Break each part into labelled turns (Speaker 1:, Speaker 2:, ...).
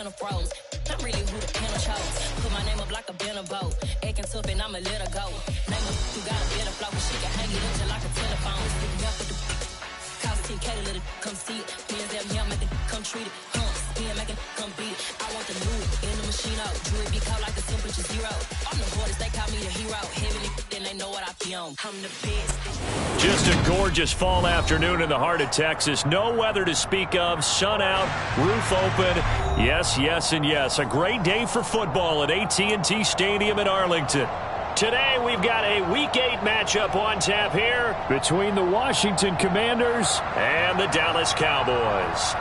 Speaker 1: Santa froze. I'm really who the pen chose. Put my name up like a bin of boat. Acting tough and I'ma let her go. Name her who got a bit of flow. She can hang it up just like a telephone. Stick me up with the call TK to let it come see it. Me and them here make it come treat it. Spin make it come beat it. I want the new in the machine out. Jewelry be called like the temperature zero. I'm the hardest, they call me the hero. Heavily, then they know what I be on. I'm the best.
Speaker 2: Just a gorgeous fall afternoon in the heart of Texas. No weather to speak of. Sun out, roof open. Yes, yes, and yes. A great day for football at AT&T Stadium in Arlington. Today we've got a Week 8 matchup on tap here between the Washington Commanders and the Dallas Cowboys.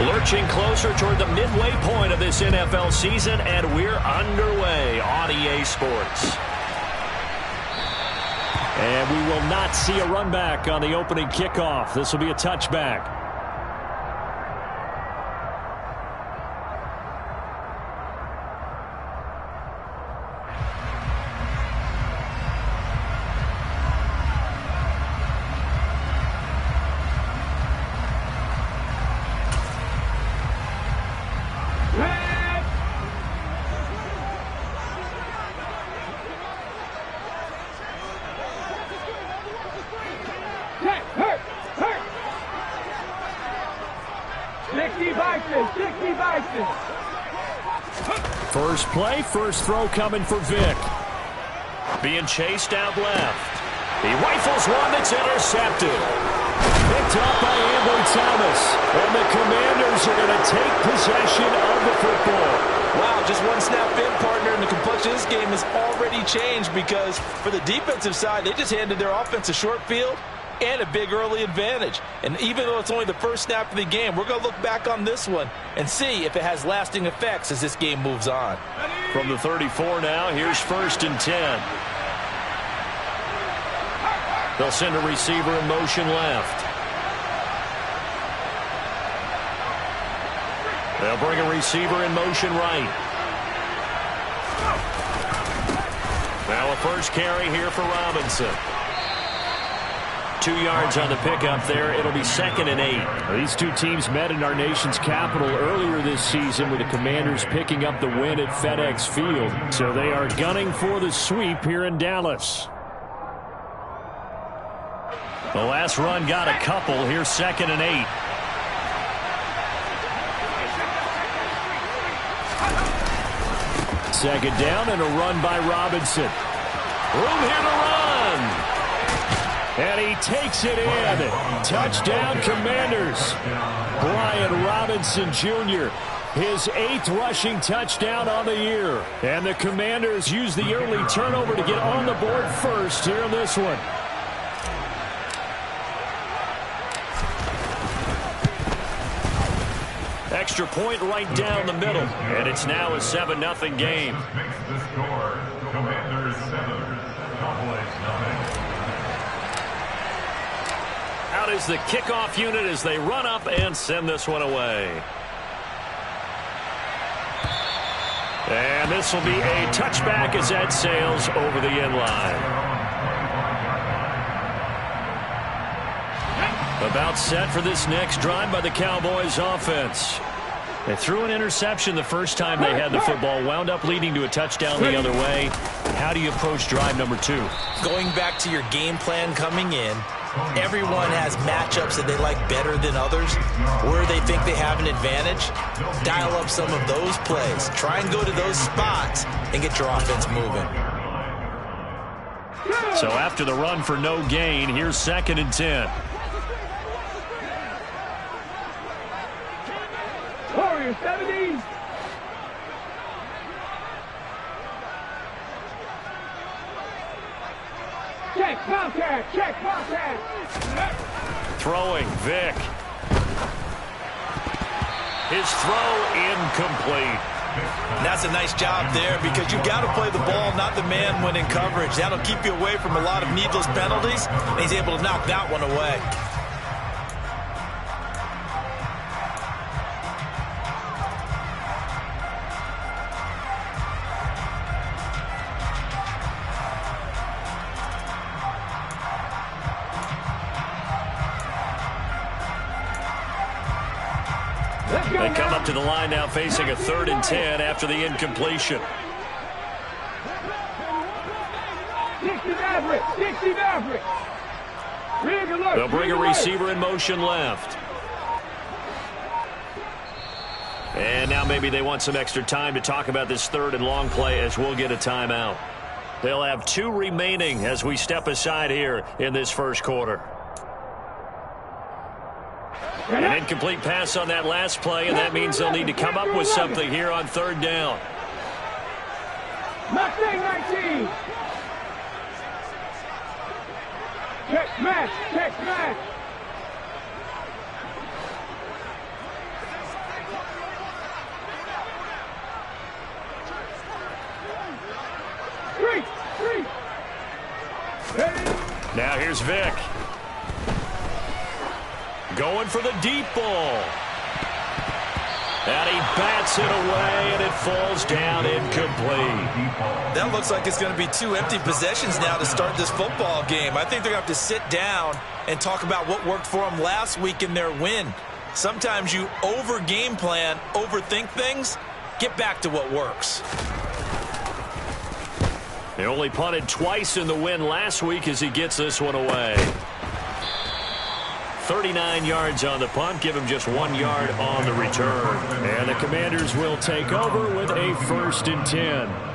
Speaker 2: Lurching closer toward the midway point of this NFL season, and we're underway on EA Sports. And we will not see a run back on the opening kickoff. This will be a touchback. First play, first throw coming for Vic. Being chased out left. He rifles one that's intercepted. Picked up by Ambry Thomas. And the Commanders are going to take possession of the football.
Speaker 3: Wow, just one snap in, partner, and the complexion of this game has already changed because for the defensive side, they just handed their offense a short field and a big early advantage. And even though it's only the first snap of the game, we're going to look back on this one and see if it has lasting effects as this game moves on.
Speaker 2: From the 34 now, here's 1st and 10. They'll send a receiver in motion left. They'll bring a receiver in motion right. Now a first carry here for Robinson. 2 yards on the pickup there. It'll be 2nd and 8. These two teams met in our nation's capital earlier this season with the Commanders picking up the win at FedEx Field. So they are gunning for the sweep here in Dallas. The last run got a couple. Here's 2nd and 8. Second down and a run by Robinson. Room here to run. And he takes it in. Touchdown, Commanders. Brian Robinson Jr., his 8th rushing touchdown on the year. And the Commanders use the early turnover to get on the board first here in this one. Extra point right down the middle. And it's now a 7-0 game.
Speaker 4: Makes the score. Commanders 7, Cowboys 9.
Speaker 2: Out is the kickoff unit as they run up and send this one away. And this will be a touchback as that sails over the end line. About set for this next drive by the Cowboys offense. They threw an interception the first time they had the football, wound up leading to a touchdown the other way. How do you approach drive number 2?
Speaker 3: Going back to your game plan coming in, everyone has matchups that they like better than others, where they think they have an advantage. Dial up some of those plays. Try and go to those spots and get your offense moving.
Speaker 2: So after the run for no gain, here's 2nd and 10.
Speaker 5: Warriors 70. Check contact, check contact.
Speaker 2: Throwing, Vic. His throw incomplete.
Speaker 3: That's a nice job there because you got to play the ball, not the man when in coverage. That'll keep you away from a lot of needless penalties, and he's able to knock that one away.
Speaker 2: They come up to the line now facing a 3rd and 10 after the incompletion.
Speaker 5: 60 Maverick. 60 Maverick.
Speaker 2: They'll bring a receiver in motion left. And now maybe they want some extra time to talk about this 3rd and long play as we'll get a timeout. They'll have 2 remaining as we step aside here in this first quarter. An incomplete pass on that last play, and that means they'll need to come up with something here on 3rd down.
Speaker 5: Mustang 19. Check smash. Check smash.
Speaker 2: Now here's Vic. Going for the deep ball. And he bats it away, and it falls down incomplete.
Speaker 3: That looks like it's going to be 2 empty possessions now to start this football game. I think they're going to have to sit down and talk about what worked for them last week in their win. Sometimes you over-game plan, overthink things. Get back to what works.
Speaker 2: They only punted twice in the win last week as he gets this one away. 39 yards on the punt, give him just 1 yard on the return. And the Commanders will take over with a 1st and 10.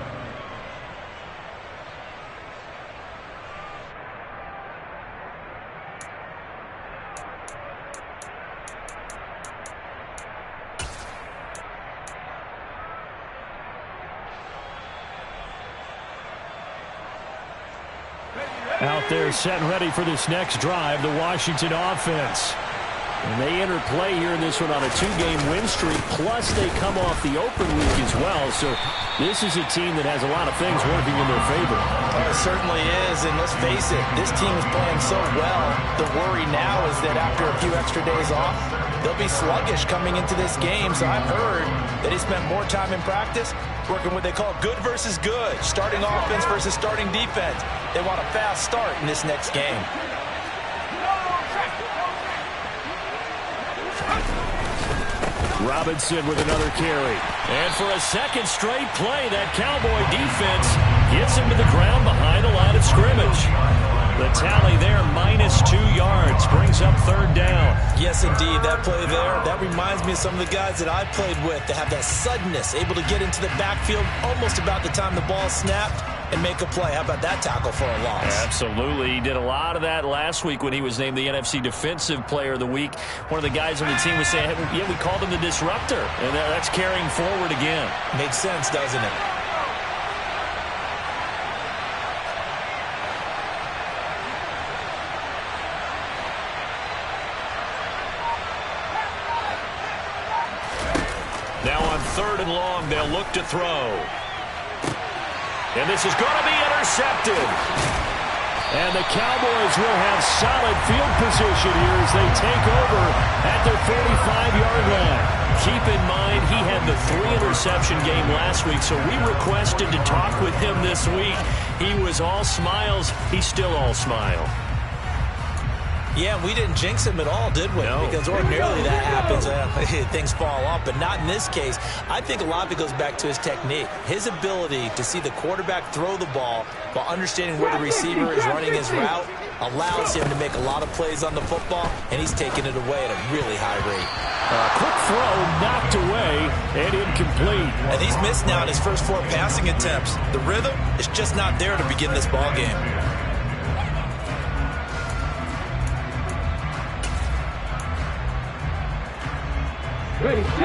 Speaker 2: Out there set and ready for this next drive, the Washington offense. And they enter play here in this one on a 2-game win streak, plus they come off the open week as well. So this is a team that has a lot of things working in their favor.
Speaker 3: Oh, it certainly is, and let's face it, this team is playing so well. The worry now is that after a few extra days off, they'll be sluggish coming into this game. So I've heard that he spent more time in practice working what they call good versus good, starting offense versus starting defense. They want a fast start in this next game.
Speaker 2: Robinson with another carry. And for a second straight play, that Cowboy defense gets him to the ground behind the line of scrimmage. The tally there, -2 yards, brings up 3rd down.
Speaker 3: Yes, indeed. That play there, that reminds me of some of the guys that I played with that have that suddenness, able to get into the backfield almost about the time the ball snapped and make a play. How about that tackle for a loss?
Speaker 2: Absolutely. He did a lot of that last week when he was named the NFC Defensive Player of the Week. One of the guys on the team was saying, hey, yeah, we called him the disruptor. And that's carrying forward again.
Speaker 3: Makes sense, doesn't it?
Speaker 2: Now on 3rd and long, they'll look to throw. And this is going to be intercepted. And the Cowboys will have solid field position here as they take over at their 45-yard line. Keep in mind, he had the 3-interception game last week, so we requested to talk with him this week. He was all smiles. He's still all smile.
Speaker 3: Yeah, we didn't jinx him at all, did we?
Speaker 2: No.
Speaker 3: Because ordinarily that happens. Things fall off, but not in this case. I think a lot of it goes back to his technique. His ability to see the quarterback throw the ball while understanding where the receiver is running his route allows him to make a lot of plays on the football, and he's taking it away at a really high rate.
Speaker 2: Quick throw, knocked away, and incomplete.
Speaker 3: And he's missed now in his first 4 passing attempts. The rhythm is just not there to begin this ball game.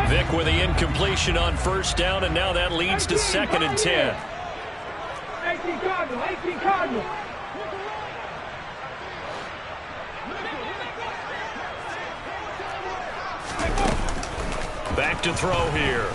Speaker 2: Vic with the incompletion on 1st down, and now that leads to 2nd and 10.
Speaker 5: 18 Cardinal, 18 Cardinal.
Speaker 2: Back to throw here.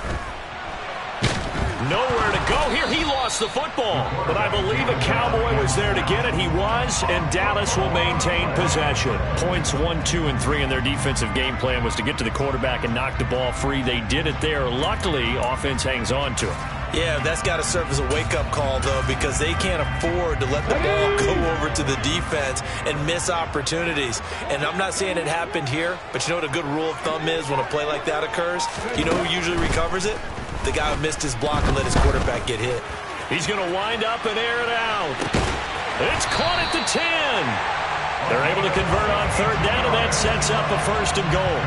Speaker 2: Nowhere to go here. He lost the football, but I believe a Cowboy was there to get it. He was, and Dallas will maintain possession. Points 1, 2, and 3 in their defensive game plan was to get to the quarterback and knock the ball free. They did it there. Luckily, offense hangs on to it.
Speaker 3: Yeah, that's got to serve as a wake-up call, though, because they can't afford to let the ball go over to the defense and miss opportunities. And I'm not saying it happened here, but you know what a good rule of thumb is when a play like that occurs? You know who usually recovers it? The guy who missed his block and let his quarterback get hit.
Speaker 2: He's going to wind up and air it out. It's caught at the 10. They're able to convert on third down, and that sets up a 1st and goal.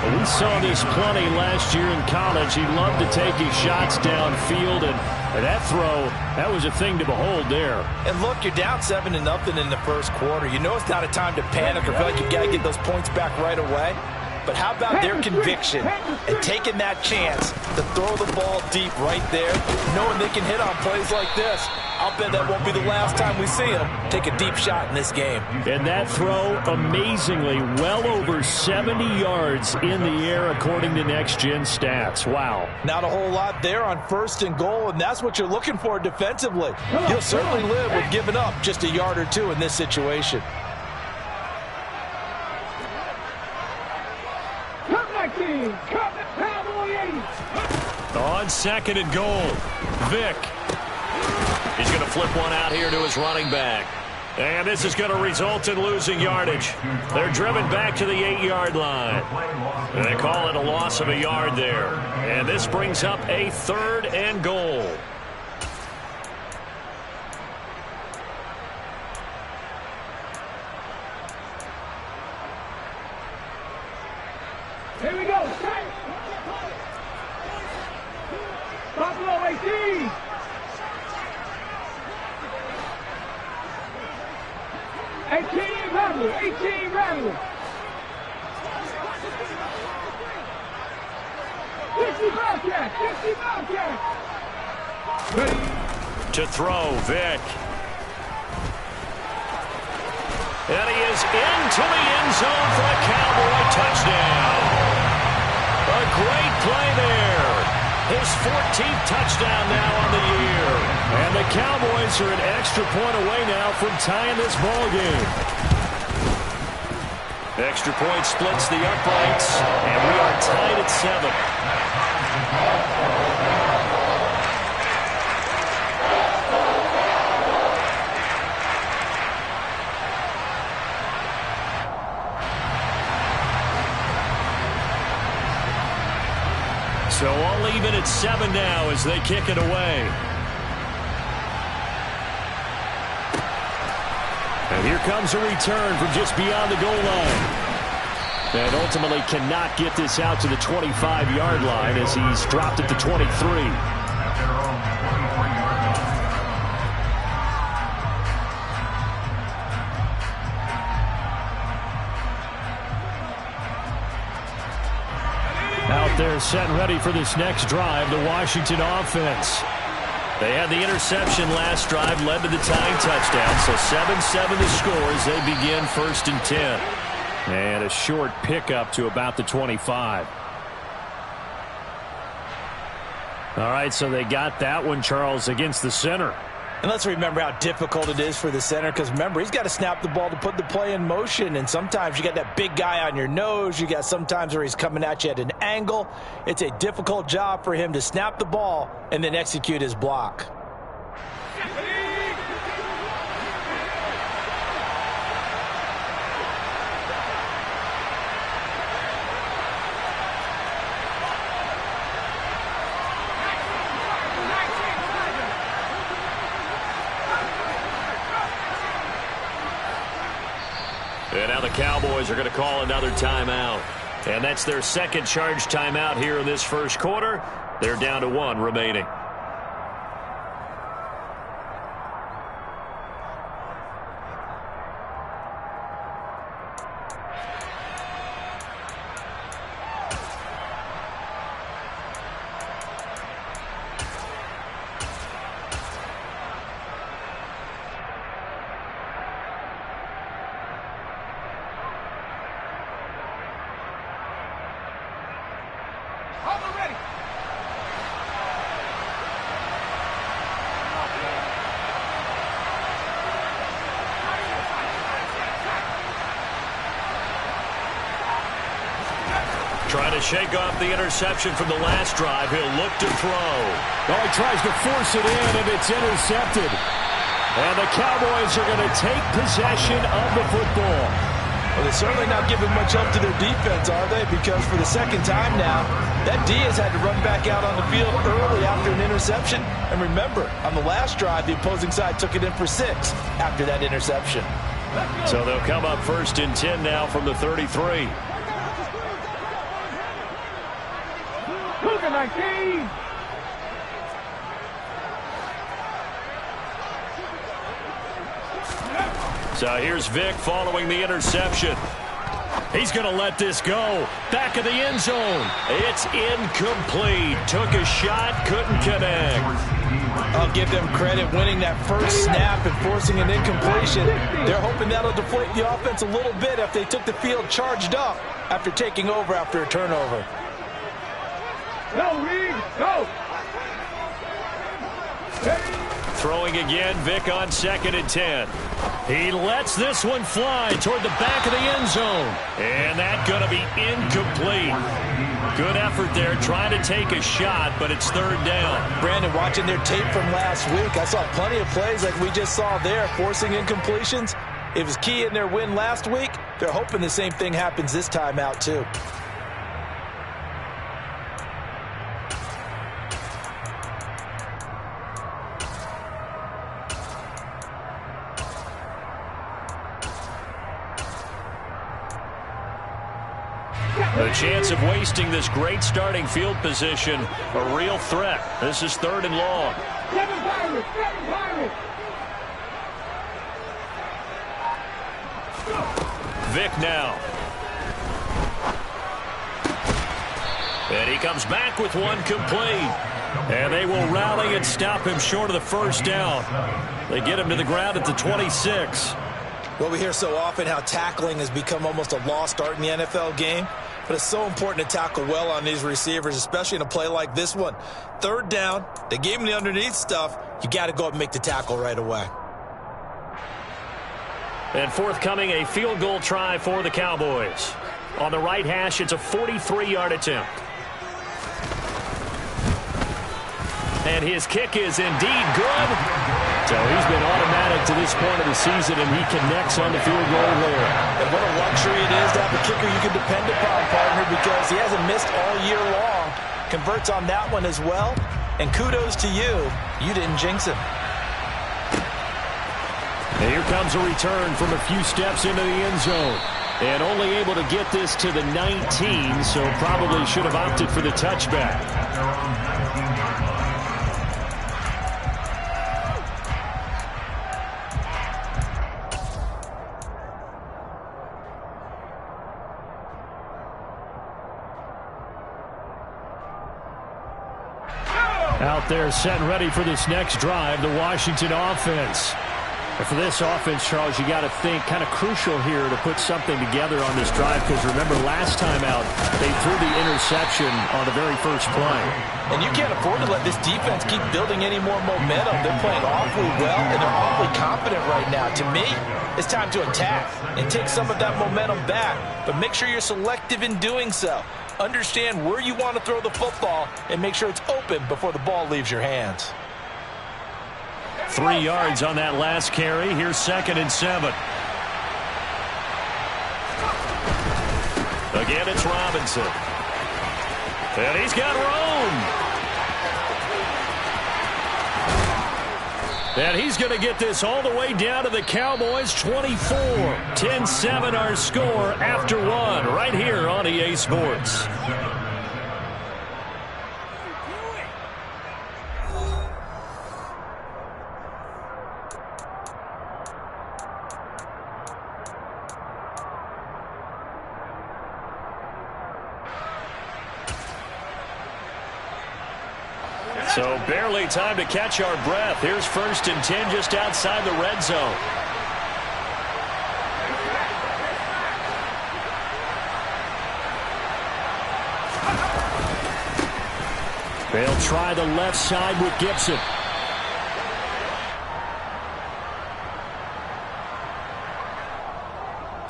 Speaker 2: Well, we saw this plenty last year in college. He loved to take his shots downfield, and that throw, that was a thing to behold there.
Speaker 3: And look, you're down 7-0 in the first quarter. You know it's not a time to panic or feel like you've got to get those points back right away. But how about their conviction and taking that chance to throw the ball deep right there, knowing they can hit on plays like this? I'll bet that won't be the last time we see them take a deep shot in this game.
Speaker 2: And that throw, amazingly, well over 70 yards in the air, according to Next Gen Stats. Wow.
Speaker 3: Not a whole lot there on 1st and goal, and that's what you're looking for defensively. You'll certainly live with giving up just a yard or two in this situation.
Speaker 2: On 2nd and goal, Vick. He's going to flip one out here to his running back. And this is going to result in losing yardage. They're driven back to the 8-yard line. And they call it a loss of a yard there. And this brings up a 3rd and goal.
Speaker 5: Here we go. Buffalo 18. 18 Rebel. 18 Rebel. 60 Bobcat. 60 Bobcat. Ready.
Speaker 2: To throw, Vick. And he is into the end zone for a Cowboy touchdown. A great play there. His 14th touchdown now on the year. And the Cowboys are an extra point away now from tying this ball game. Extra point splits the uprights, and we are tied at 7. So all even at 7 now as they kick it away. And here comes a return from just beyond the goal line. And ultimately cannot get this out to the 25-yard line as he's dropped it to 23. Out there set and ready for this next drive, the Washington offense. They had the interception last drive, led to the tying touchdown. So 7-7 the score as they begin 1st and 10. And a short pickup to about the 25. All right, so they got that one, Charles, against the center.
Speaker 3: And let's remember how difficult it is for the center, because remember, he's got to snap the ball to put the play in motion, and sometimes you got that big guy on your nose. You got sometimes where he's coming at you at an angle. It's a difficult job for him to snap the ball and then execute his block.
Speaker 2: And now the Cowboys are going to call another timeout. And that's their second charge timeout here in this first quarter. They're down to 1 remaining. Trying to shake off the interception from the last drive. He'll look to throw.
Speaker 6: Oh, he tries to force it in, and it's intercepted. And the Cowboys are going to take possession of the football.
Speaker 3: Well, they're certainly not giving much up to their defense, are they? Because for the second time now, that D has had to run back out on the field early after an interception. And remember, on the last drive, the opposing side took it in for 6 after that interception.
Speaker 2: So they'll come up 1st and 10 now from the 33.
Speaker 5: Cougar 19.
Speaker 2: So here's Vic following the interception. He's going to let this go. Back of the end zone. It's incomplete. Took a shot, couldn't connect.
Speaker 3: I'll give them credit winning that first snap and forcing an incompletion. They're hoping that'll deflate the offense a little bit if they took the field charged up after taking over after a turnover.
Speaker 5: Go, Reed. Go.
Speaker 2: Throwing again, Vic on 2nd and 10. He lets this one fly toward the back of the end zone. And that's going to be incomplete. Good effort there trying to take a shot, but it's 3rd down.
Speaker 3: Brandon, watching their tape from last week, I saw plenty of plays like we just saw there, forcing incompletions. It was key in their win last week. They're hoping the same thing happens this time out, too.
Speaker 2: The chance of wasting this great starting field position, a real threat. This is 3rd and long.
Speaker 5: 7 Pirates. 7 Pirates.
Speaker 2: Vic now. And he comes back with one complete. And they will rally and stop him short of the 1st down. They get him to the ground at the 26.
Speaker 3: Well, we hear so often how tackling has become almost a lost art in the NFL game. But it's so important to tackle well on these receivers, especially in a play like this one. 3rd down, they gave him the underneath stuff. You got to go up and make the tackle right away.
Speaker 2: And forthcoming, a field goal try for the Cowboys. On the right hash, it's a 43-yard attempt. And his kick is indeed good.
Speaker 6: So he's been automatic to this point of the season, and he connects on the field goal there.
Speaker 3: And what a luxury it is to have a kicker you can depend upon, partner, because he hasn't missed all year long. Converts on that one as well. And kudos to you. You didn't jinx him.
Speaker 6: And here comes a return from a few steps into the end zone. And only able to get this to the 19, so probably should have opted for the touchback. Out there set and ready for this next drive, the Washington offense. And for this offense, Charles, you got to think kind of crucial here to put something together on this drive, because remember last time out, they threw the interception on the very first play.
Speaker 3: And you can't afford to let this defense keep building any more momentum. They're playing awfully well, and they're awfully confident right now. To me, it's time to attack and take some of that momentum back, but make sure you're selective in doing so. Understand where you want to throw the football and make sure it's open before the ball leaves your hands.
Speaker 2: 3 yards on that last carry. Here's 2nd and 7. Again, it's Robinson. And he's got room. And he's going to get this all the way down to the Cowboys 24. 10-7 our score after one right here on EA Sports. So barely time to catch our breath. Here's 1st and 10 just outside the red zone. They'll try the left side with Gibson.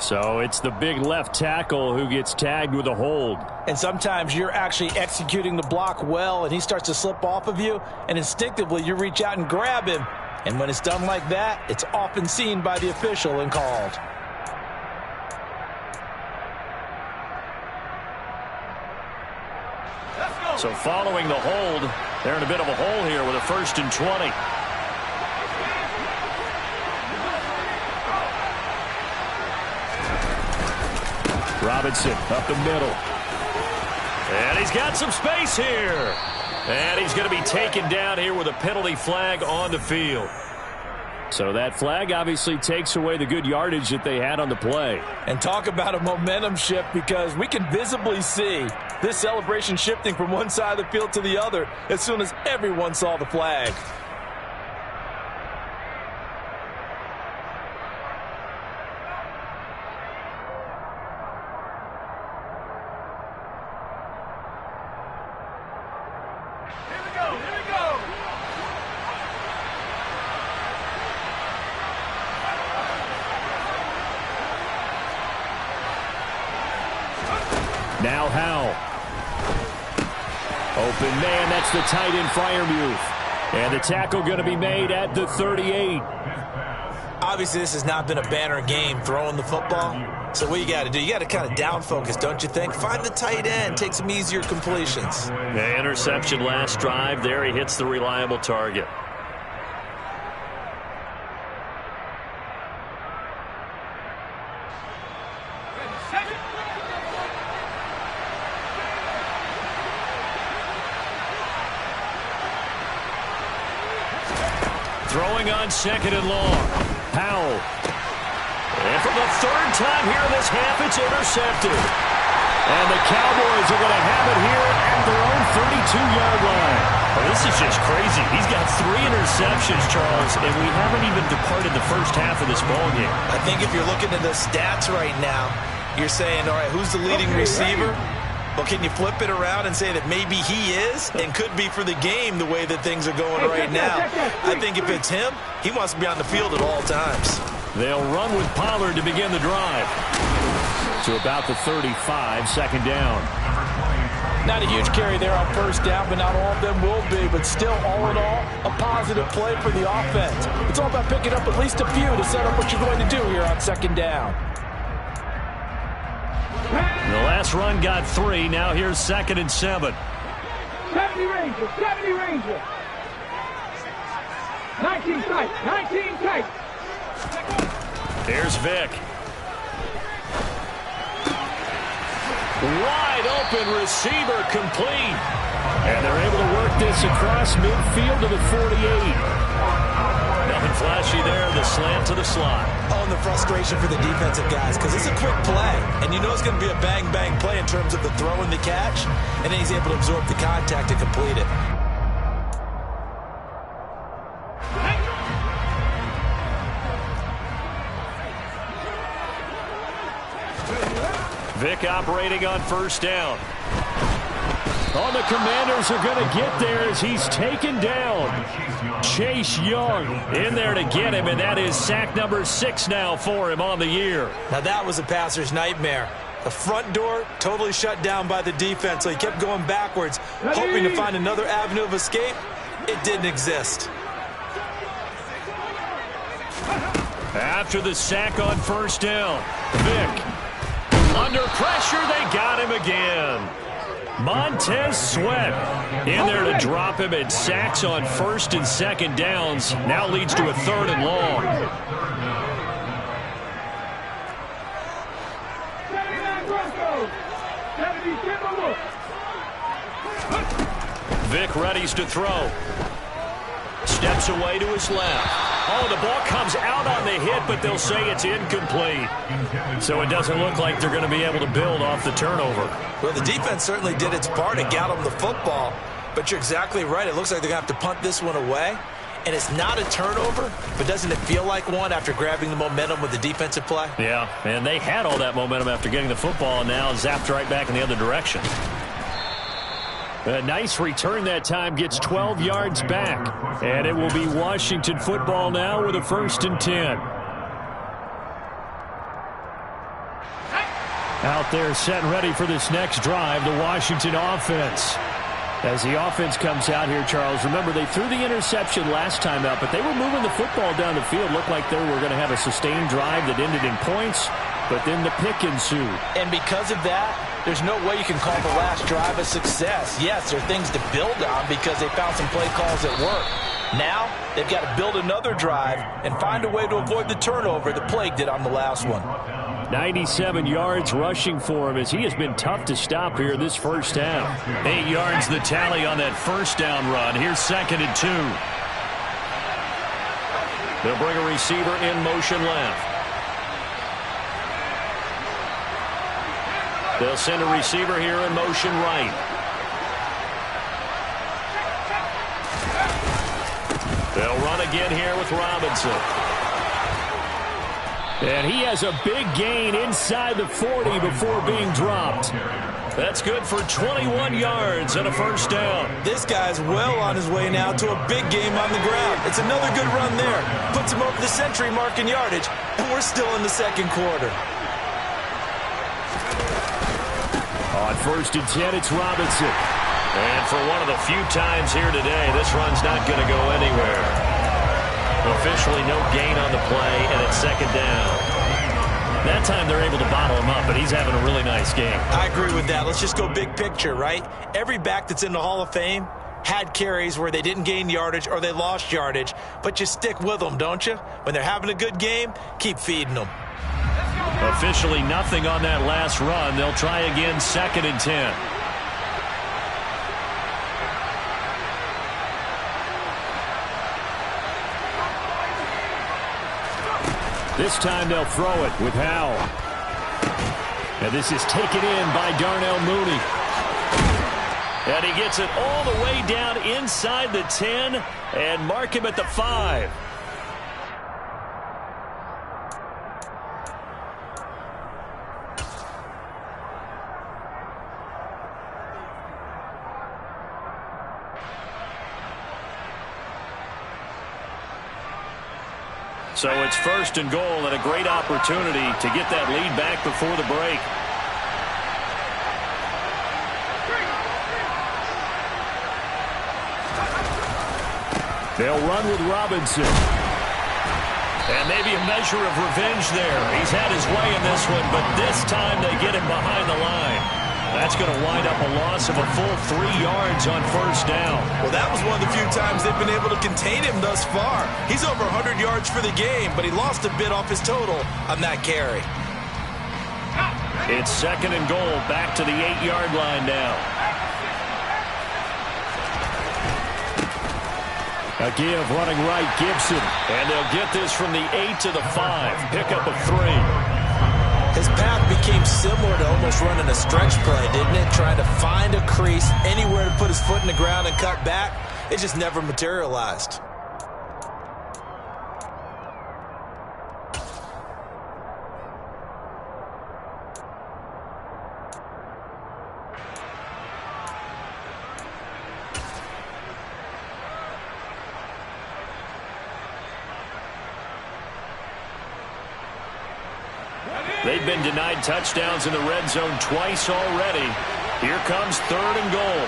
Speaker 6: So it's the big left tackle who gets tagged with a hold.
Speaker 3: And sometimes you're actually executing the block well, and he starts to slip off of you, and instinctively you reach out and grab him. And when it's done like that, it's often seen by the official and called.
Speaker 2: So following the hold, they're in a bit of a hole here with a 1st and 20. Robinson up the middle. And he's got some space here. And he's going to be taken down here with a penalty flag on the field. So that flag obviously takes away the good yardage that they had on the play.
Speaker 3: And talk about a momentum shift, because we can visibly see this celebration shifting from one side of the field to the other as soon as everyone saw the flag.
Speaker 6: Now Howell. Open man, that's the tight end Freiermuth. And the tackle going to be made at the 38.
Speaker 3: Obviously, this has not been a banner game throwing the football. So what you got to do, you got to kind of down focus, don't you think? Find the tight end, take some easier completions.
Speaker 2: The interception last drive. There he hits the reliable target. Throwing on 2nd and long. Howell. And for the 3rd time here in this half, it's intercepted. And the Cowboys are going to have it here at their own 32-yard line. Well, this is just crazy. He's got 3 interceptions, Charles, and we haven't even departed the first half of this ballgame.
Speaker 3: I think if you're looking at the stats right now, you're saying, all right, who's the leading receiver? Well, can you flip it around and say that maybe he is and could be for the game the way that things are going right now? I think if it's him, he wants to be on the field at all times.
Speaker 2: They'll run with Pollard to begin the drive.
Speaker 6: To about the 35, 2nd down.
Speaker 3: Not a huge carry there on 1st down, but not all of them will be. But still, all in all, a positive play for the offense. It's all about picking up at least a few to set up what you're going to do here on 2nd down.
Speaker 2: The last run got 3. Now here's 2nd and 7.
Speaker 5: 70 Rangers, 70 Rangers. 19 tight, 19 tight.
Speaker 2: Here's Vic. Wide open receiver, complete.
Speaker 6: And they're able to work this across midfield to the 48.
Speaker 2: Nothing flashy there. The slant to the slot.
Speaker 3: Oh, and the frustration for the defensive guys, because it's a quick play. And you know it's going to be a bang-bang play in terms of the throw and the catch. And then he's able to absorb the contact and complete it.
Speaker 2: Vic operating on 1st down. Oh, the Commanders are going to get there as he's taken down. Chase Young in there to get him, and that is sack number 6 now for him on the year.
Speaker 3: Now that was a passer's nightmare. The front door totally shut down by the defense, so he kept going backwards, hoping to find another avenue of escape. It didn't exist.
Speaker 2: After the sack on 1st down, Vic. Under pressure, they got him again. Montez Sweat in there to drop him, and sacks on 1st and 2nd downs. Now leads to a 3rd and long.
Speaker 5: 79 Broncos, 70 Timberwolves.
Speaker 2: Vic readies to throw. Steps away to his left. Oh, the ball comes out on the hit, but they'll say it's incomplete. So it doesn't look like they're going to be able to build off the turnover.
Speaker 3: Well, the defense certainly did its part and got them the football. But you're exactly right. It looks like they're going to have to punt this one away. And it's not a turnover, but doesn't it feel like one after grabbing the momentum with the defensive play?
Speaker 2: Yeah, and they had all that momentum after getting the football, and now zapped right back in the other direction. A nice return that time, gets 12 yards back. And it will be Washington football now with a 1st and 10.
Speaker 6: Out there set and ready for this next drive, the Washington offense. As the offense comes out here, Charles, remember they threw the interception last time out, but they were moving the football down the field. Looked like they were going to have a sustained drive that ended in points, but then the pick ensued.
Speaker 3: And because of that, there's no way you can call the last drive a success. Yes, there are things to build on because they found some play calls that work. Now, they've got to build another drive and find a way to avoid the turnover that plagued it on the last one.
Speaker 6: 97 yards rushing for him as he has been tough to stop here this first half.
Speaker 2: 8 yards the tally on that first down run. Here's 2nd and 2. They'll bring a receiver in motion left. They'll send a receiver here in motion right. They'll run again here with Robinson.
Speaker 6: And he has a big gain inside the 40 before being dropped.
Speaker 2: That's good for 21 yards and a first down.
Speaker 3: This guy's well on his way now to a big game on the ground. It's another good run there. Puts him over the century mark in yardage, and we're still in the second quarter.
Speaker 6: On 1st and 10, it's Robinson.
Speaker 2: And for one of the few times here today, this run's not going to go anywhere. Officially no gain on the play, and it's 2nd down.
Speaker 6: That time they're able to bottle him up, but he's having a really nice game.
Speaker 3: I agree with that. Let's just go big picture, right? Every back that's in the Hall of Fame had carries where they didn't gain yardage or they lost yardage, but you stick with them, don't you? When they're having a good game, keep feeding them.
Speaker 2: Officially nothing on that last run. They'll try again, 2nd and 10.
Speaker 6: This time they'll throw it with Howell. And this is taken in by Darnell Mooney.
Speaker 2: And he gets it all the way down inside the 10 and mark him at the 5. So it's 1st and goal and a great opportunity to get that lead back before the break.
Speaker 6: They'll run with Robinson.
Speaker 2: And maybe a measure of revenge there. He's had his way in this one, but this time they get him behind the line. That's going to wind up a loss of a full 3 yards on 1st down.
Speaker 3: Well, that was one of the few times they've been able to contain him thus far. He's over 100 yards for the game, but he lost a bit off his total on that carry.
Speaker 2: It's 2nd and goal, back to the 8-yard line now.
Speaker 6: A give running right, Gibson.
Speaker 2: And they'll get this from the 8 to the 5. Pickup of 3.
Speaker 3: His path became similar to almost running a stretch play, didn't it? Trying to find a crease, anywhere to put his foot in the ground and cut back. It just never materialized.
Speaker 2: They've been denied touchdowns in the red zone twice already. Here comes 3rd and goal.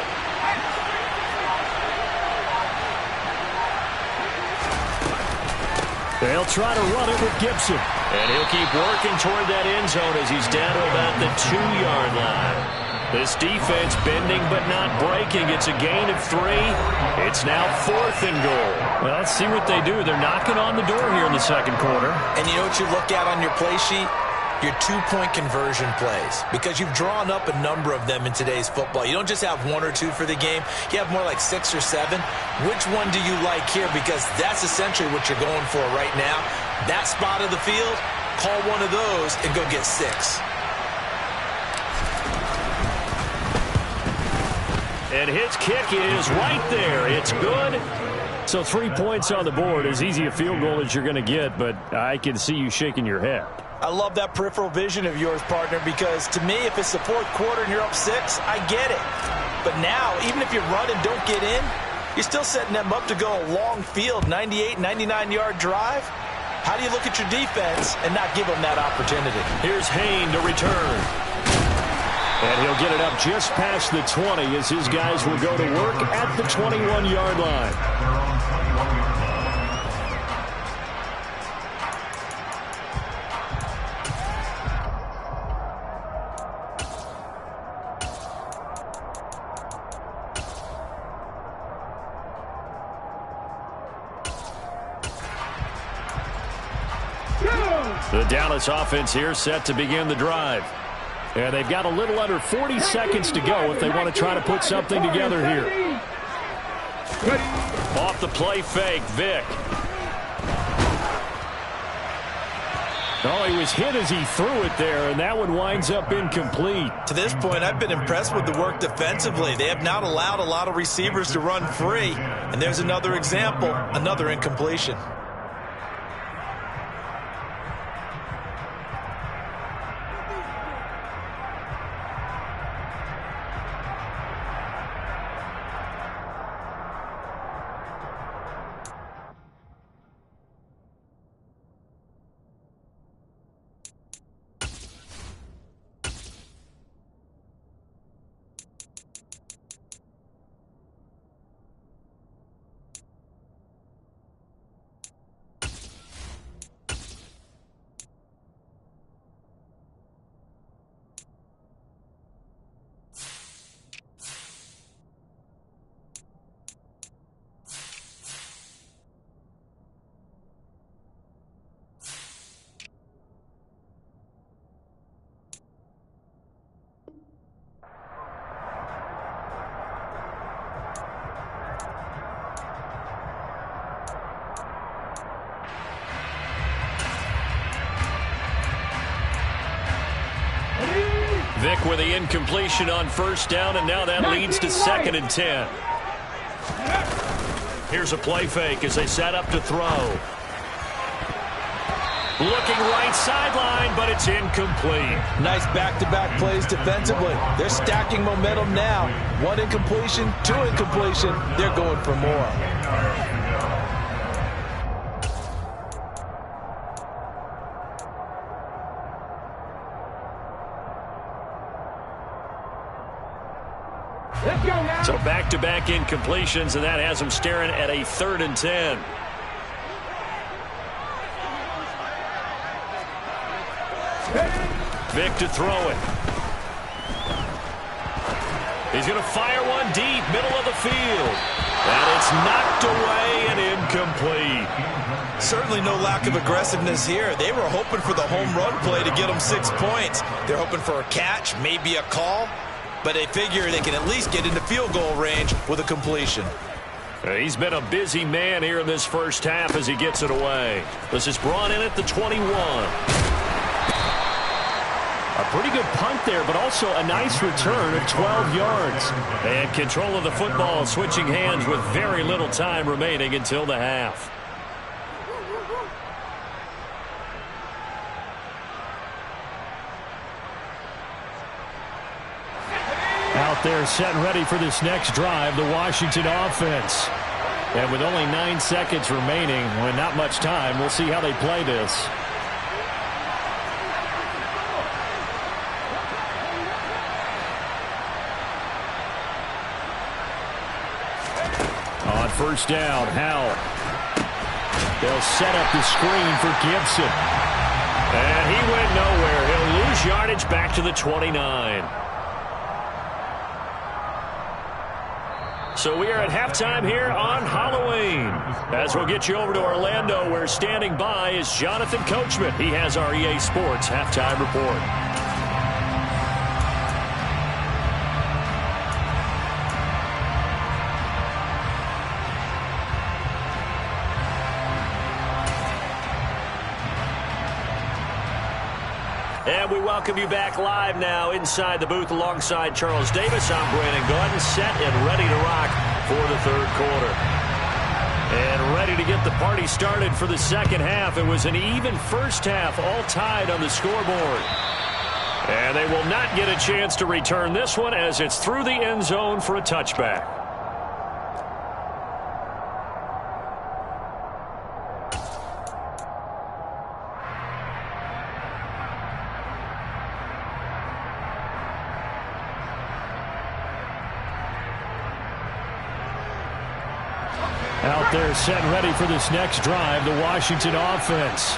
Speaker 6: They'll try to run it with Gibson.
Speaker 2: And he'll keep working toward that end zone as he's down to about the 2-yard line. This defense bending but not breaking. It's a gain of 3. It's now 4th and goal.
Speaker 6: Well, let's see what they do. They're knocking on the door here in the second quarter.
Speaker 3: And you know what you look at on your play sheet? Your 2-point conversion plays, because you've drawn up a number of them in today's football. You don't just have 1 or 2 for the game. You have more like 6 or 7. Which one do you like here? Because that's essentially what you're going for right now. That spot of the field, call one of those and go get 6.
Speaker 2: And his kick is right there. It's good.
Speaker 6: So 3 points on the board, as easy a field goal as you're going to get, but I can see you shaking your head.
Speaker 3: I love that peripheral vision of yours, partner, because to me, if it's the 4th quarter and you're up 6, I get it. But now, even if you run and don't get in, you're still setting them up to go a long field, 98, 99-yard drive. How do you look at your defense and not give them that opportunity?
Speaker 2: Here's Hayne to return.
Speaker 6: And he'll get it up just past the 20 as his guys will go to work at the 21-yard line. The Dallas offense here set to begin the drive. And they've got a little under 40 seconds to go if they want to try to put something together here. Off the play fake, Vic. Oh, he was hit as he threw it there, and that one winds up incomplete.
Speaker 3: To this point, I've been impressed with the work defensively. They have not allowed a lot of receivers to run free. And there's another example, another incompletion.
Speaker 2: Vic with the incompletion on first down, and now that leads to 2nd and 10. Here's a play fake as they set up to throw. Looking right sideline, but it's incomplete.
Speaker 3: Nice back-to-back plays defensively. They're stacking momentum now. 1 incompletion, 2 incompletion. They're going for more.
Speaker 2: So back-to-back incompletions, and that has them staring at a 3rd and 10. Vic to throw it. He's going to fire one deep, middle of the field. And it's knocked away and incomplete.
Speaker 3: Certainly no lack of aggressiveness here. They were hoping for the home run play to get them 6 points. They're hoping for a catch, maybe a call. But they figure they can at least get into field goal range with a completion.
Speaker 2: He's been a busy man here in this first half as he gets it away. This is brought in at the 21.
Speaker 6: A pretty good punt there, but also a nice return of 12 yards.
Speaker 2: And control of the football switching hands with very little time remaining until the half.
Speaker 6: Out there set and ready for this next drive, the Washington offense. And with only 9 seconds remaining, with not much time, we'll see how they play this. On first down, Howell. They'll set up the screen for Gibson.
Speaker 2: And he went nowhere. He'll lose yardage back to the 29. So we are at halftime here on Halloween. As we'll get you over to Orlando, where standing by is Jonathan Coachman. He has our EA Sports halftime report. And we welcome you back live now inside the booth alongside Charles Davis. I'm Brandon Gordon, set and ready to rock for the 3rd quarter. And ready to get the party started for the second half. It was an even first half, all tied on the scoreboard. And they will not get a chance to return this one as it's through the end zone for a touchback.
Speaker 6: Out there set and ready for this next drive, the Washington offense.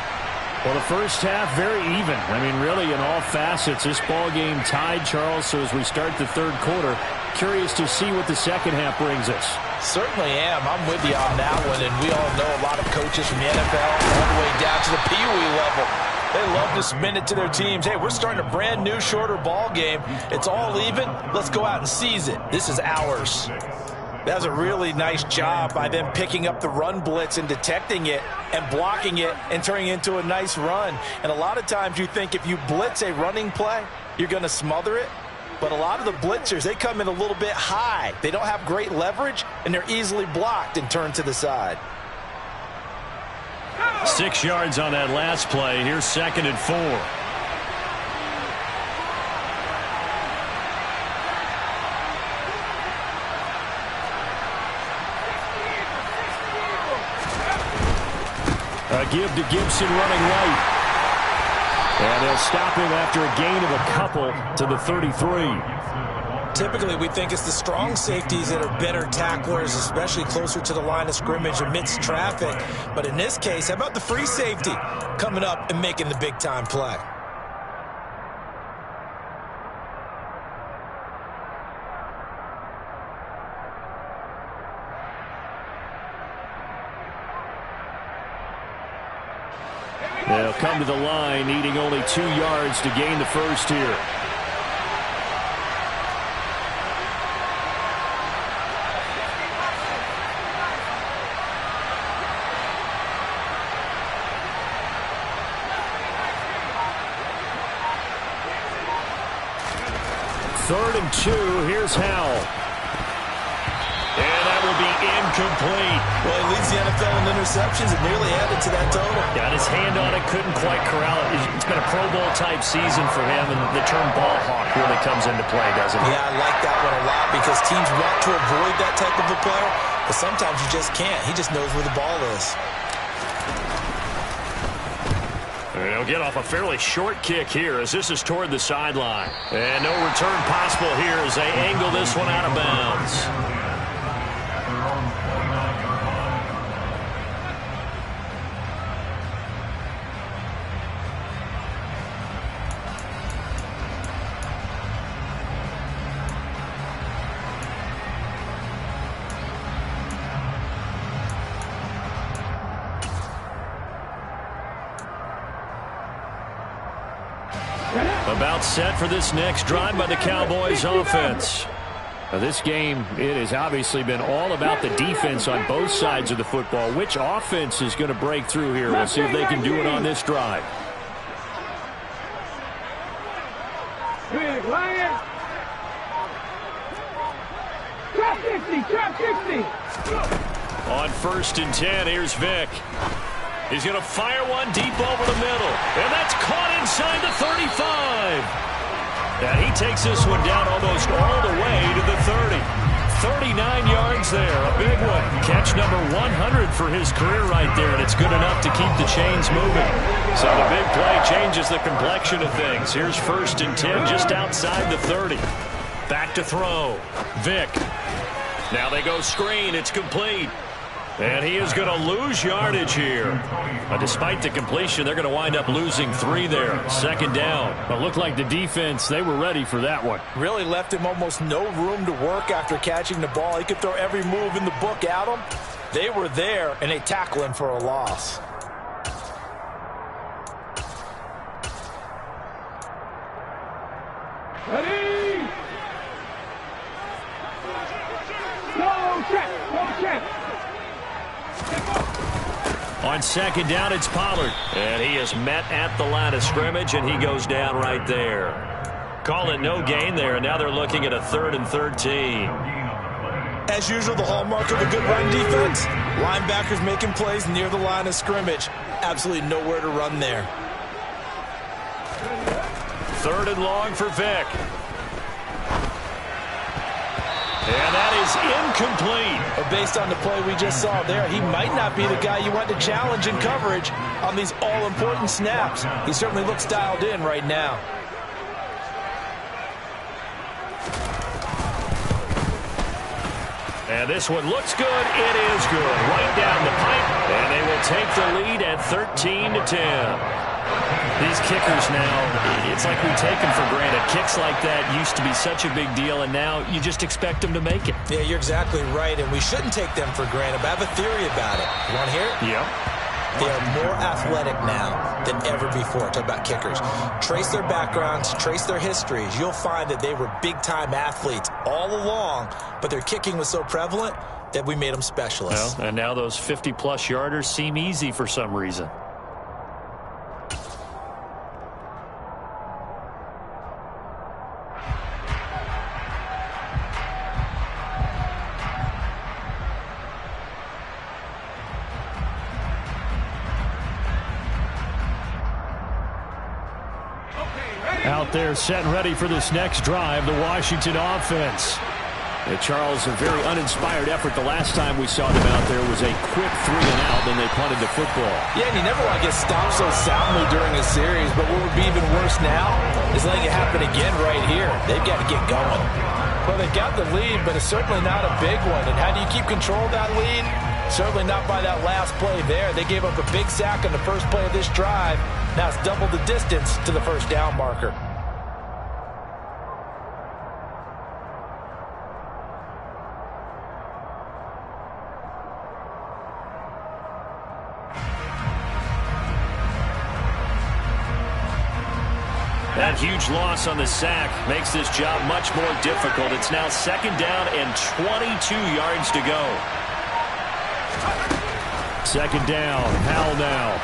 Speaker 6: Well, the first half, very even. I mean, really, in all facets, this ball game tied, Charles. So as we start the third quarter, curious to see what the second half brings us.
Speaker 3: Certainly am. I'm with you on that one. And we all know a lot of coaches from the NFL all the way down to the Pee Wee level. They love to spin it to their teams. Hey, we're starting a brand new, shorter ball game. It's all even. Let's go out and seize it. This is ours. That was a really nice job by them picking up the run blitz and detecting it and blocking it and turning it into a nice run. And a lot of times you think if you blitz a running play, you're going to smother it. But a lot of the blitzers, they come in a little bit high. They don't have great leverage, and they're easily blocked and turned to the side.
Speaker 2: 6 yards on that last play. Here's 2nd and 4.
Speaker 6: A give to Gibson running right. And they'll stop him after a gain of a couple to the 33.
Speaker 3: Typically, we think it's the strong safeties that are better tacklers, especially closer to the line of scrimmage amidst traffic. But in this case, how about the free safety coming up and making the big-time play?
Speaker 6: They'll come to the line, needing only 2 yards to gain the first here. Third and 2, here's Howell.
Speaker 2: And that will be incomplete.
Speaker 3: Well, he leads the NFL in interceptions and nearly added to that total.
Speaker 2: Got his hand on it, couldn't quite corral it. It's been a Pro Bowl-type season for him, and the term ball hawk really comes into play, doesn't it?
Speaker 3: Yeah, I like that one a lot because teams want to avoid that type of a player, but sometimes you just can't. He just knows where the ball is.
Speaker 2: And he'll get off a fairly short kick here as this is toward the sideline. And no return possible here as they angle this one out of bounds. About set for this next drive by the Cowboys offense.
Speaker 6: Now this game, it has obviously been all about the defense on both sides of the football. Which offense is going to break through here? We'll see if they can do it on this drive.
Speaker 5: Big Lion. Trap 60, trap 60.
Speaker 2: On 1st and 10, here's Vick. He's going to fire one deep over the middle. And that's caught inside the 35. And he takes this one down almost all the way to the 30. 39 yards there, a big one. Catch number 100 for his career right there, and it's good enough to keep the chains moving. So the big play changes the complexion of things. Here's 1st and 10 just outside the 30. Back to throw. Vick. Now they go screen. It's complete. And he is going to lose yardage here. Despite the completion, they're going to wind up losing 3 there. 2nd down.
Speaker 6: But looked like the defense, they were ready for that one.
Speaker 3: Really left him almost no room to work after catching the ball. He could throw every move in the book at him. They were there, and they tackle him for a loss.
Speaker 5: Ready? No check, no check.
Speaker 2: On 2nd down, it's Pollard. And he is met at the line of scrimmage, and he goes down right there. Call it no gain there, and now they're looking at a 3rd and 13.
Speaker 3: As usual, the hallmark of a good run defense, linebackers making plays near the line of scrimmage. Absolutely nowhere to run there.
Speaker 2: 3rd and long for Vick. And that is incomplete.
Speaker 3: But based on the play we just saw there, he might not be the guy you want to challenge in coverage on these all-important snaps. He certainly looks dialed in right now.
Speaker 2: And this one looks good. It is good. Right take the lead at 13-10.
Speaker 6: These kickers now, it's like we take them for granted. Kicks like that used to be such a big deal, and now you just expect them to make it.
Speaker 3: Yeah, you're exactly right, and we shouldn't take them for granted, but I have a theory about it. You want to hear it?
Speaker 6: Yeah.
Speaker 3: They are more athletic now than ever before. Talk about kickers. Trace their backgrounds, trace their histories. You'll find that they were big-time athletes all along, but their kicking was so prevalent that we made them specialists.
Speaker 6: Well, and now those 50-plus yarders seem easy for some reason. Out there set and ready for this next drive, the Washington offense.
Speaker 2: Charles, a very uninspired effort. The last time we saw them out there was a quick 3-and-out, then they punted the football.
Speaker 3: Yeah, and you never want to get stopped so soundly during a series, but what would be even worse now is letting it happen again right here. They've got to get going. Well, they've got the lead, but it's certainly not a big one. And how do you keep control of that lead? Certainly not by that last play there. They gave up a big sack on the first play of this drive. Now it's double the distance to the first down marker.
Speaker 2: That huge loss on the sack makes this job much more difficult. It's now 2nd down and 22 yards to go.
Speaker 6: 2nd down, Howell now.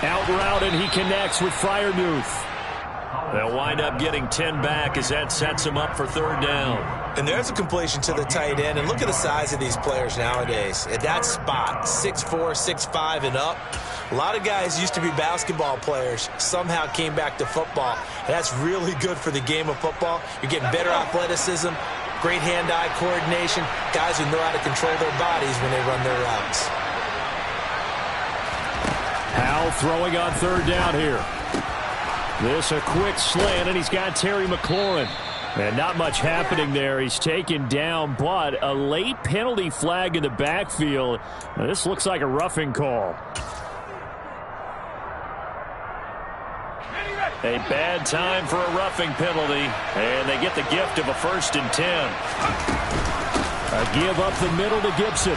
Speaker 6: Out route, and he connects with Freiermuth.
Speaker 2: They'll wind up getting 10 back as that sets him up for 3rd down.
Speaker 3: And there's a completion to the tight end. And look at the size of these players nowadays. At that spot, 6'4", 6'5", and up. A lot of guys used to be basketball players, somehow came back to football. And that's really good for the game of football. You're getting better athleticism, great hand-eye coordination, guys who know how to control their bodies when they run their routes.
Speaker 6: Howell throwing on 3rd down here. This a quick slant, and he's got Terry McLaurin. And not much happening there. He's taken down, but a late penalty flag in the backfield. Now, this looks like a roughing call.
Speaker 2: A bad time for a roughing penalty, and they get the gift of a 1st and 10.
Speaker 6: A give up the middle to Gibson.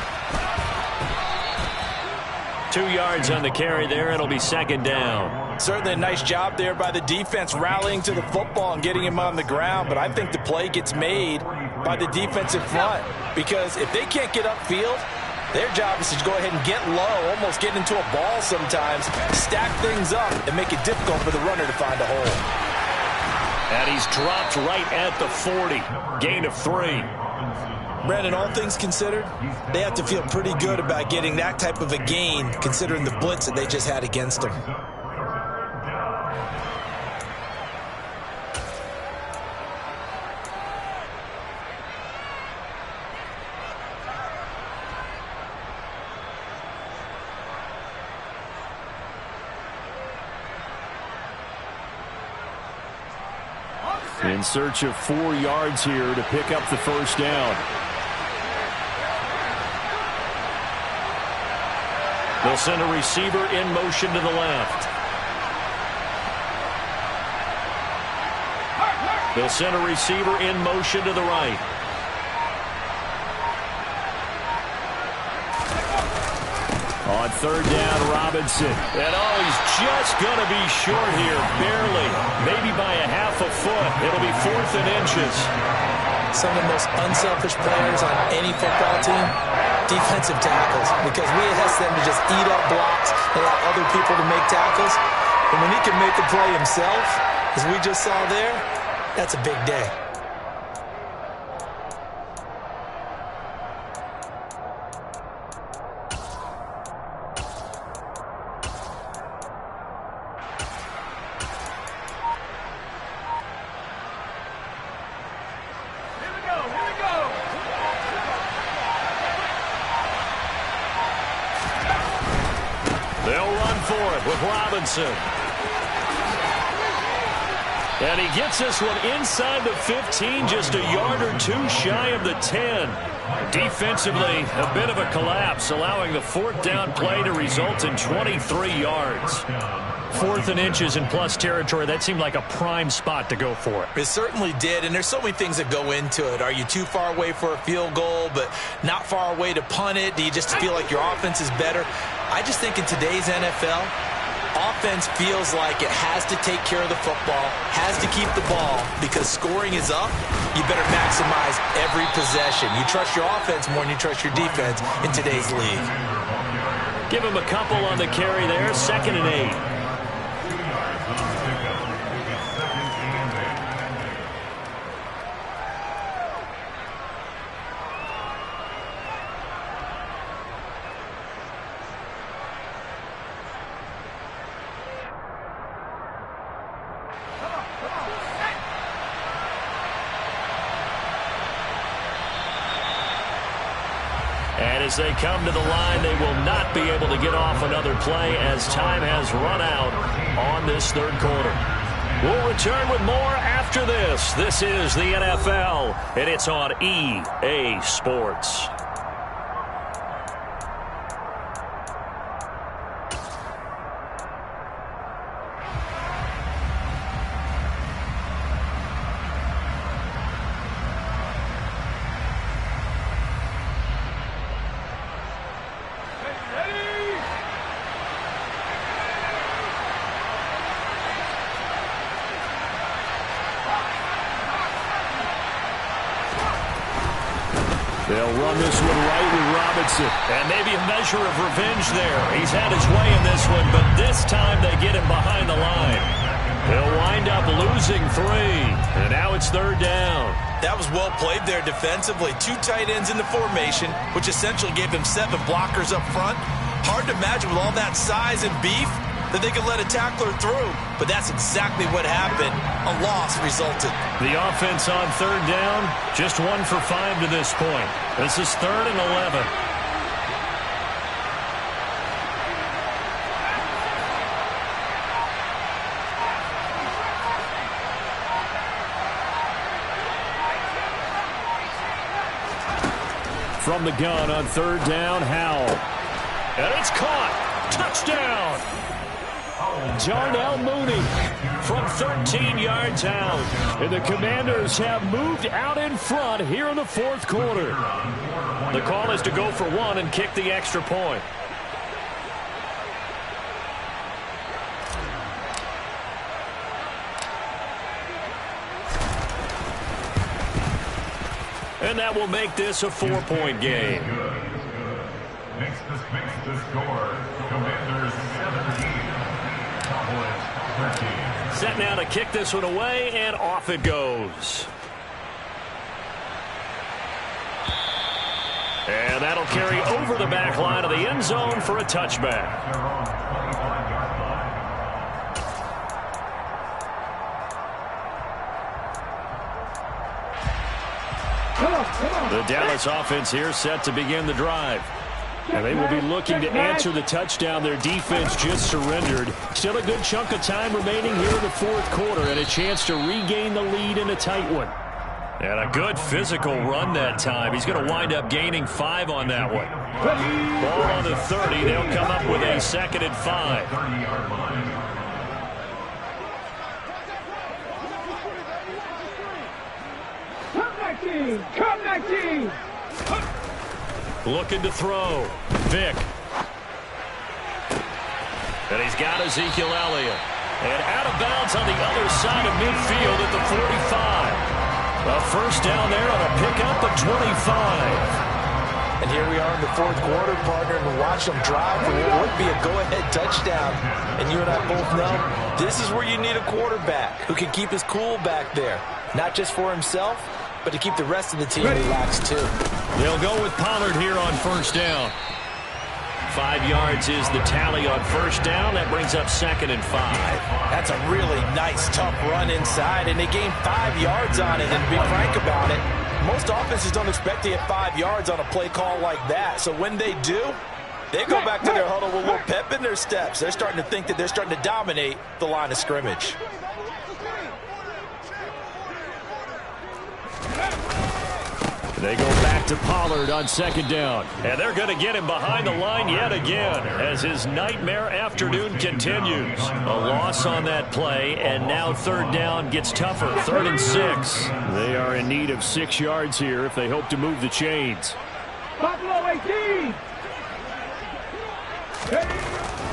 Speaker 2: 2 yards on the carry there. It'll be 2nd down.
Speaker 3: Certainly a nice job there by the defense rallying to the football and getting him on the ground, but I think the play gets made by the defensive front because if they can't get upfield, their job is to go ahead and get low, almost get into a ball sometimes, stack things up, and make it difficult for the runner to find a hole.
Speaker 2: And he's dropped right at the 40. Gain of 3.
Speaker 3: Brandon, all things considered, they have to feel pretty good about getting that type of a gain, considering the blitz that they just had against them.
Speaker 6: In search of 4 yards here to pick up the 1st down.
Speaker 2: They'll send a receiver in motion to the left. They'll send a receiver in motion to the right.
Speaker 6: On 3rd down, Robinson.
Speaker 2: And he's just going to be short here, barely. Maybe by a half a foot. It'll be 4th and inches.
Speaker 3: Some of the most unselfish players on any football team, defensive tackles, because we ask them to just eat up blocks, allow other people to make tackles. And when he can make the play himself, as we just saw there, that's a big day.
Speaker 2: They'll run for it with Robinson. And he gets this one inside the 15, just a yard or two shy of the 10. Defensively, a bit of a collapse, allowing the fourth down play to result in 23 yards. 4th and inches in plus territory. That seemed like a prime spot to go for it.
Speaker 3: It certainly did, and there's so many things that go into it. Are you too far away for a field goal, but not far away to punt it? Do you just feel like your offense is better? I just think in today's NFL, offense feels like it has to take care of the football, has to keep the ball, because scoring is up. You better maximize every possession. You trust your offense more than you trust your defense in today's league.
Speaker 2: Give him a couple on the carry there, 2nd and 8. And as they come to the line, they will not be able to get off another play as time has run out on this 3rd quarter. We'll return with more after this. This is the NFL, and it's on EA Sports. They'll run this one right with Robinson. And maybe a measure of revenge there. He's had his way in this one, but this time they get him behind the line. They'll wind up losing 3. And now it's 3rd down.
Speaker 3: That was well played there defensively. 2 tight ends in the formation, which essentially gave them 7 blockers up front. Hard to imagine with all that size and beef that they could let a tackler through. But that's exactly what happened. A loss resulted.
Speaker 2: The offense on 3rd down, just 1 for 5 to this point. This is 3rd and 11. From the gun on 3rd down, Howell. And it's caught. Touchdown. Darnell Mooney from 13 yards out. And the Commanders have moved out in front here in the 4th quarter. The call is to go for 1 and kick the extra point. And that will make this a 4-point game.
Speaker 4: Makes the score. Commanders 17. Cowboys 13.
Speaker 2: Set now to kick this one away, and off it goes. And that'll carry over the back line of the end zone for a touchback. The Dallas offense here set to begin the drive. And they will be looking to answer the touchdown their defense just surrendered. Still a good chunk of time remaining here in the 4th quarter and a chance to regain the lead in a tight one. And a good physical run that time. He's going to wind up gaining 5 on that one. Ball on the 30. They'll come up with a 2nd and 5.
Speaker 5: Come back, team!
Speaker 2: Looking to throw. Vick. And he's got Ezekiel Elliott. And out of bounds on the other side of midfield at the 45. A first down there on a pickup of 25.
Speaker 3: And here we are in the 4th quarter, partner, and watch them drive for what would be a go-ahead touchdown. And you and I both know this is where you need a quarterback who can keep his cool back there. Not just for himself, but to keep the rest of the team relaxed, too.
Speaker 2: They'll go with Pollard here on first down. 5 yards is the tally on first down. That brings up 2nd and 5.
Speaker 3: That's a really nice, tough run inside, and they gained 5 yards on it. And to be frank about it, most offenses don't expect to get 5 yards on a play call like that. So when they do, they go back to their huddle with a little pep in their steps. They're starting to think that they're starting to dominate the line of scrimmage.
Speaker 6: They go back to Pollard on second down.
Speaker 2: And they're going to get him behind the line yet again as his nightmare afternoon continues. A loss on that play, and now third down gets tougher. 3rd and 6.
Speaker 6: They are in need of 6 yards here if they hope to move the chains.
Speaker 5: Buffalo 18.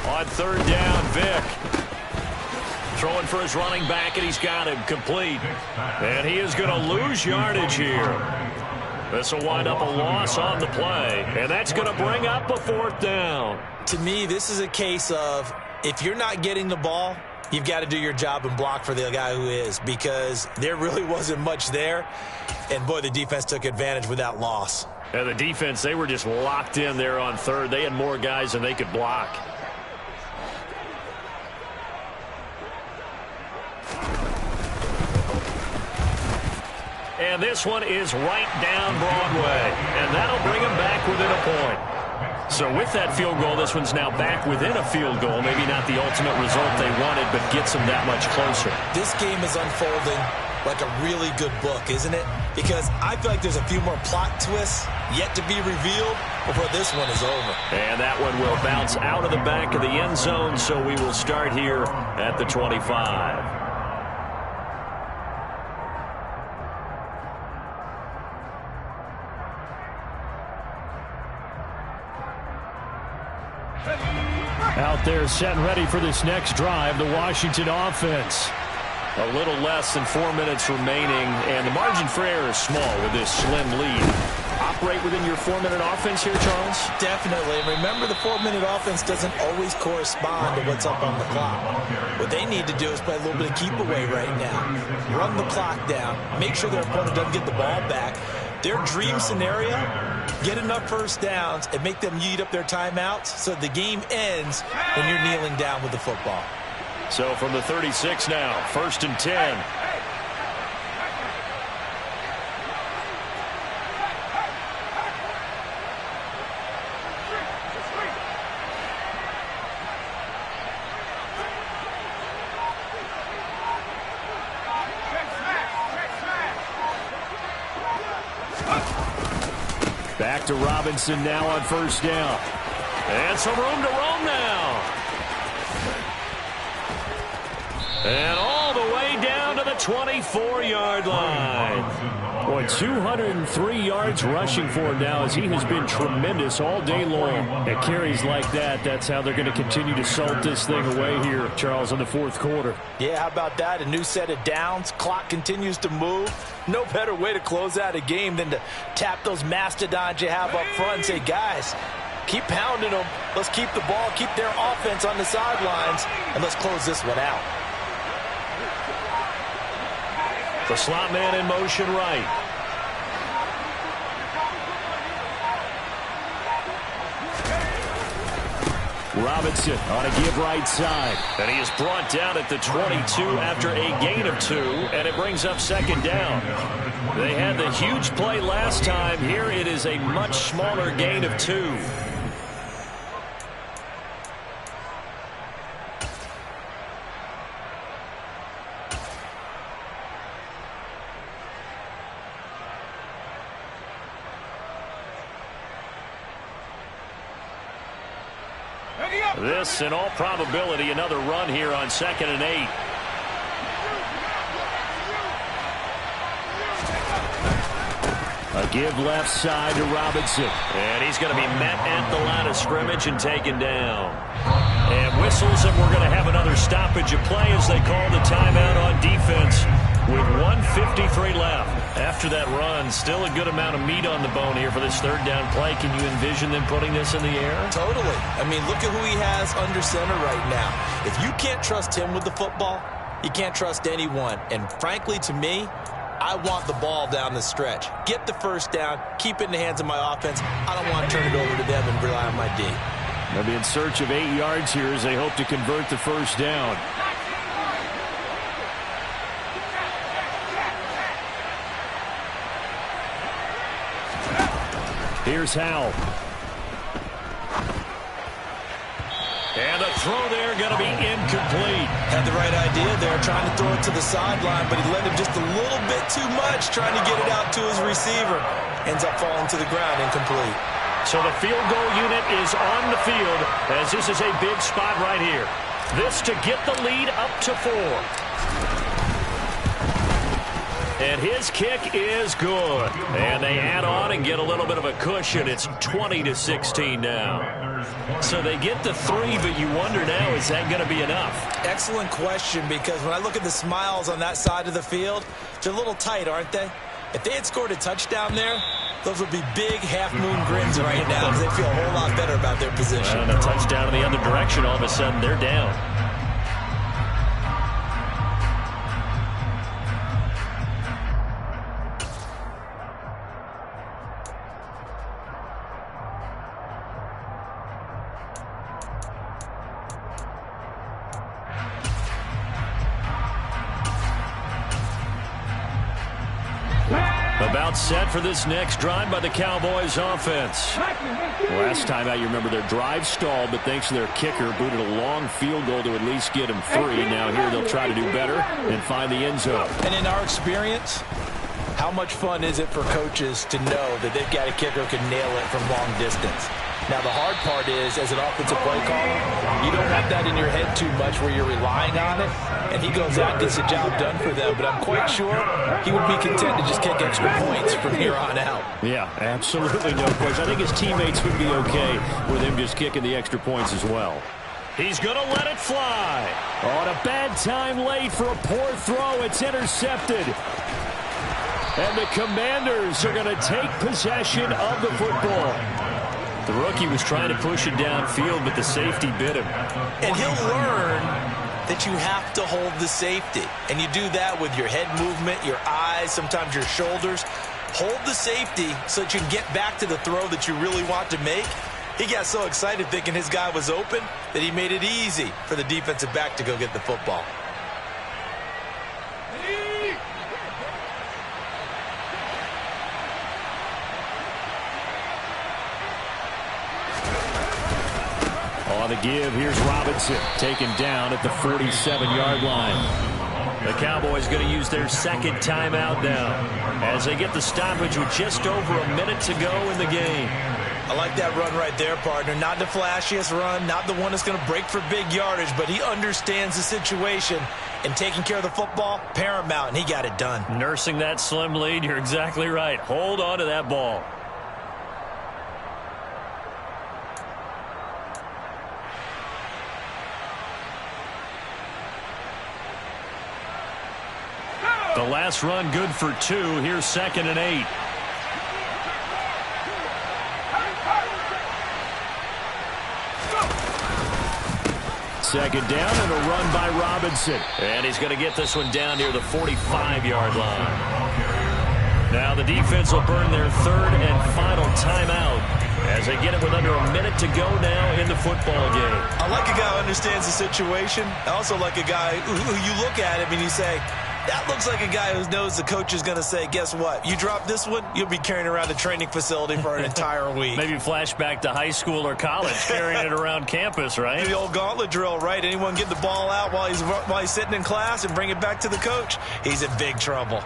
Speaker 2: On 3rd down, Vick. Throwing for his running back, and he's got him complete. And he is going to lose yardage here. This will wind up a loss on the play, and that's going to bring up a 4th down.
Speaker 3: To me, this is a case of if you're not getting the ball, you've got to do your job and block for the guy who is, because there really wasn't much there. And, boy, the defense took advantage with that loss.
Speaker 2: And the defense, they were just locked in there on 3rd. They had more guys than they could block. And this one is right down Broadway. And that'll bring them back within a point. So with that field goal, this one's now back within a field goal. Maybe not the ultimate result they wanted, but gets them that much closer.
Speaker 3: This game is unfolding like a really good book, isn't it? Because I feel like there's a few more plot twists yet to be revealed before this one is over.
Speaker 2: And that one will bounce out of the back of the end zone, so we will start here at the 25.
Speaker 6: Out there set and ready for this next drive, the Washington offense.
Speaker 2: A little less than 4 minutes remaining, and the margin for error is small with this slim lead. Operate within your 4-minute offense here, Charles?
Speaker 3: Definitely. And remember, the 4-minute offense doesn't always correspond to what's up on the clock. What they need to do is play a little bit of keep away right now. Run the clock down. Make sure their opponent doesn't get the ball back. Their dream scenario, get enough first downs and make them eat up their timeouts so the game ends when you're kneeling down with the football.
Speaker 2: So from the 36 now, 1st and 10.
Speaker 6: Back to Robinson now on 1st down.
Speaker 2: And some room to roam now. And all the way down to the 24-yard line.
Speaker 6: Boy, 203 yards rushing for him now as he has been tremendous all day long. At carries like that, that's how they're going to continue to salt this thing away here, Charles, in the 4th quarter.
Speaker 3: Yeah, how about that? A new set of downs. Clock continues to move. No better way to close out a game than to tap those mastodons you have up front and say, guys, keep pounding them. Let's keep the ball, keep their offense on the sidelines, and let's close this one out.
Speaker 2: The slot man in motion right.
Speaker 6: Robinson on a give right side.
Speaker 2: And he is brought down at the 22 after a gain of 2, and it brings up 2nd down. They had the huge play last time. Here it is a much smaller gain of 2. This, in all probability, another run here on 2nd and 8.
Speaker 6: A give left side to Robinson.
Speaker 2: And he's going to be met at the line of scrimmage and taken down. And whistles, and we're going to have another stoppage of play as they call the timeout on defense with 1:53 left. After that run, still a good amount of meat on the bone here for this 3rd down play. Can you envision them putting this in the air?
Speaker 3: Totally. I mean, look at who he has under center right now. If you can't trust him with the football, you can't trust anyone. And frankly, to me, I want the ball down the stretch. Get the 1st down, keep it in the hands of my offense. I don't want to turn it over to them and rely on my D.
Speaker 6: They'll be in search of 8 yards here as they hope to convert the 1st down. Here's Howell.
Speaker 2: And the throw there going to be incomplete.
Speaker 3: Had the right idea there, trying to throw it to the sideline, but he let him just a little bit too much, trying to get it out to his receiver. ends up falling to the ground incomplete.
Speaker 2: So the field goal unit is on the field as this is a big spot right here. This to get the lead up to 4. And his kick is good. And they add on and get a little bit of a cushion. It's 20-16 now. So they get the 3, but you wonder now, is that going to be enough?
Speaker 3: Excellent question, because when I look at the smiles on that side of the field, they're a little tight, aren't they? If they had scored a touchdown there, those would be big half-moon grins right now because they feel a whole lot better about their position.
Speaker 2: And a touchdown in the other direction, all of a sudden they're down. About set for this next drive by the Cowboys offense. Last time out, you remember their drive stalled, but thanks to their kicker, booted a long field goal to at least get them 3. Now here they'll try to do better and find the end zone.
Speaker 3: And in our experience, how much fun is it for coaches to know that they've got a kicker who can nail it from long distance? Now, the hard part is, as an offensive play caller, you don't have that in your head too much where you're relying on it, and he goes out and gets the job done for them. But I'm quite sure he would be content to just kick extra points from here on out. Yeah, absolutely no question. I think his teammates would be okay with him just kicking the extra points as well.
Speaker 2: He's going to let it fly. On a bad time late for a poor throw. It's intercepted. And the Commanders are going to take possession of the football. The rookie was trying to push it downfield, but the safety bit him.
Speaker 3: And he'll learn that you have to hold the safety. And you do that with your head movement, your eyes, sometimes your shoulders. Hold the safety so that you can get back to the throw that you really want to make. He got so excited thinking his guy was open that he made it easy for the defensive back to go get the football.
Speaker 2: On the give, here's Robinson, taken down at the 47-yard line. The Cowboys going to use their second timeout now as they get the stoppage with just over a minute to go in the game.
Speaker 3: I like that run right there, partner. Not the flashiest run, not the one that's going to break for big yardage, but he understands the situation, and taking care of the football, paramount, and he got it done.
Speaker 2: Nursing that slim lead, you're exactly right. Hold on to that ball. The last run good for 2. Here's 2nd and 8. Second down and a run by Robinson. And he's going to get this one down near the 45-yard line. Now the defense will burn their 3rd and final timeout as they get it with under a minute to go now in the football game.
Speaker 3: I like a guy who understands the situation. I also like a guy who you look at him and you say, that looks like a guy who knows the coach is going to say, guess what? You drop this one, you'll be carrying around a training facility for an entire week.
Speaker 2: Maybe flashback to high school or college, carrying it around campus, right?
Speaker 3: The old gauntlet drill, right? Anyone get the ball out while he's sitting in class and bring it back to the coach, he's in big trouble.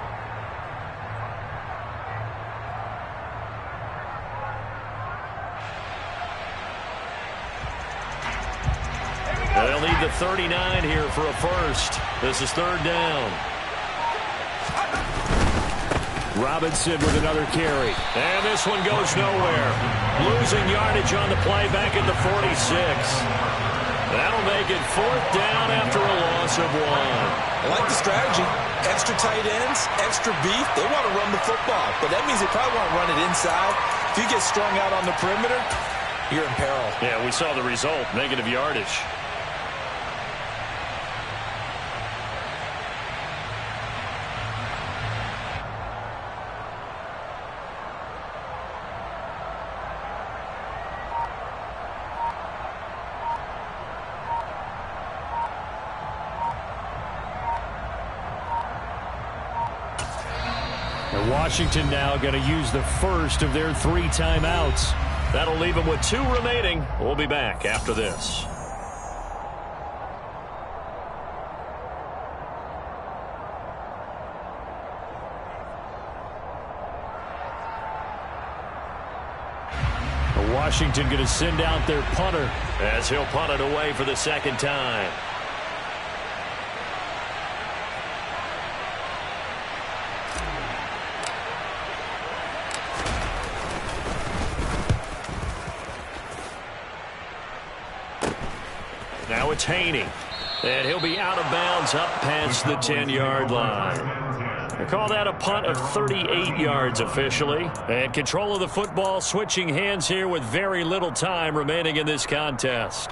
Speaker 2: They'll need the 39 here for a first. This is 3rd down. Robinson with another carry. And this one goes nowhere. Losing yardage on the play back at the 46. That'll make it 4th down after a loss of 1.
Speaker 3: I like the strategy. Extra tight ends, extra beef. They want to run the football, but that means they probably want to run it inside. If you get strung out on the perimeter, you're in peril.
Speaker 2: Yeah, we saw the result, negative yardage. Washington now going to use the first of their 3 timeouts. That'll leave them with 2 remaining. We'll be back after this.
Speaker 6: Washington going to send out their punter
Speaker 2: as he'll punt it away for the second time. Now it's Haney. And he'll be out of bounds up past the 10-yard line. They call that a punt of 38 yards officially. And control of the football switching hands here with very little time remaining in this contest.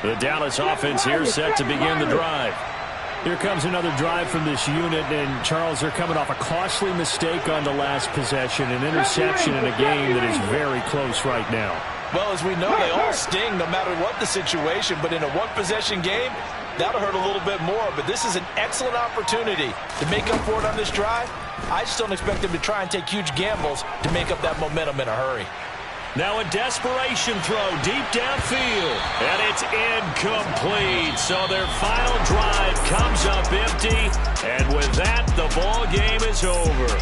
Speaker 2: The Dallas offense here set to begin the drive.
Speaker 6: Here comes another drive from this unit, and Charles, they're coming off a costly mistake on the last possession, an interception in a game that is very close right now.
Speaker 3: Well, as we know, they all sting no matter what the situation, but in a one-possession game, that'll hurt a little bit more. But this is an excellent opportunity to make up for it on this drive. I just don't expect them to try and take huge gambles to make up that momentum in a hurry.
Speaker 2: Now a desperation throw deep downfield, and it's incomplete. So their final drive comes up empty, and with that, the ball game is over.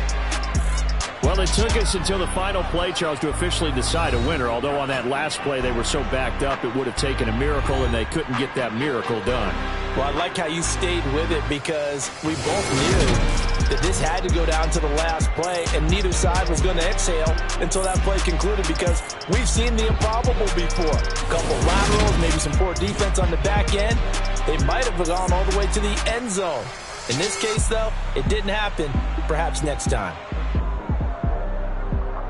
Speaker 6: Well, it took us until the final play, Charles, to officially decide a winner, although on that last play they were so backed up it would have taken a miracle, and they couldn't get that miracle done.
Speaker 3: Well, I like how you stayed with it because we both knew that this had to go down to the last play, and neither side was going to exhale until that play concluded because we've seen the improbable before. A couple laterals, maybe some poor defense on the back end. They might have gone all the way to the end zone. In this case, though, it didn't happen. Perhaps next time.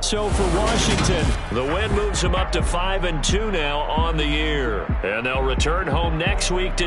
Speaker 2: So for Washington, the win moves them up to 5-2 now on the year. And they'll return home next week to